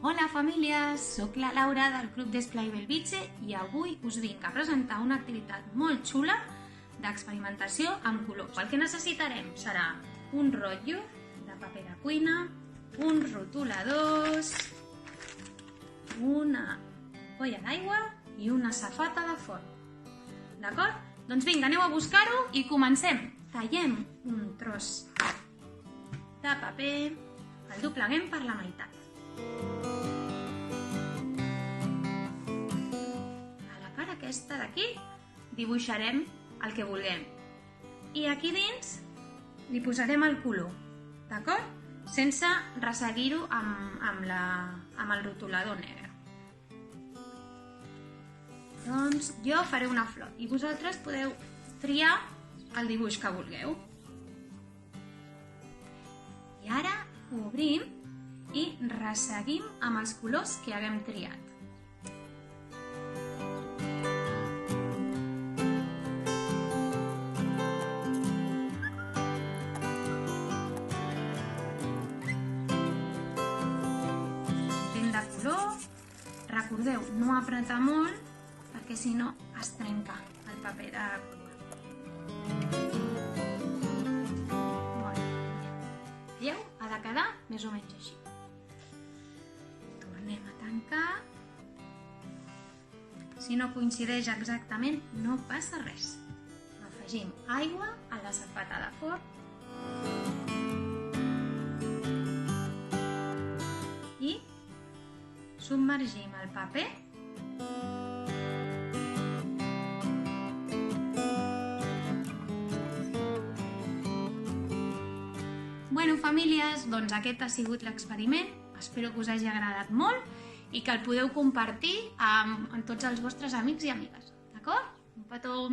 Hola famílies, soc la Laura del Club d'Esplai Belvitge i avui us vinc a presentar una activitat molt xula d'experimentació amb colors. El que necessitarem serà un rotllo de paper de cuina, uns rotuladors, una ampolla d'aigua i una safata de forn. D'acord? Doncs vinga, aneu a buscar-ho i comencem. Tallem un tros de paper, el dobleguem per la meitat. A la part aquesta d'aquí dibuixarem el que vulguem. I aquí dins li posarem el color, d'acord? Sense resseguir-ho amb el rotulador negre. Doncs jo faré una flor i vosaltres podeu triar el dibuix que vulgueu. I ara ho obrim i resseguim amb els colors que haguem triat. Tint de color, recordeu no apretar molt perquè si no es trenca el paper de color. Veieu? Ha de quedar més o menys així. Tornem a tancar. Si no coincideix exactament, no passa res. Afegim aigua a la safata de forn i submergim el paper . Bueno, famílies, doncs aquest ha sigut l'experiment. Espero que us hagi agradat molt i que el podeu compartir amb tots els vostres amics i amigues. D'acord? Un petó!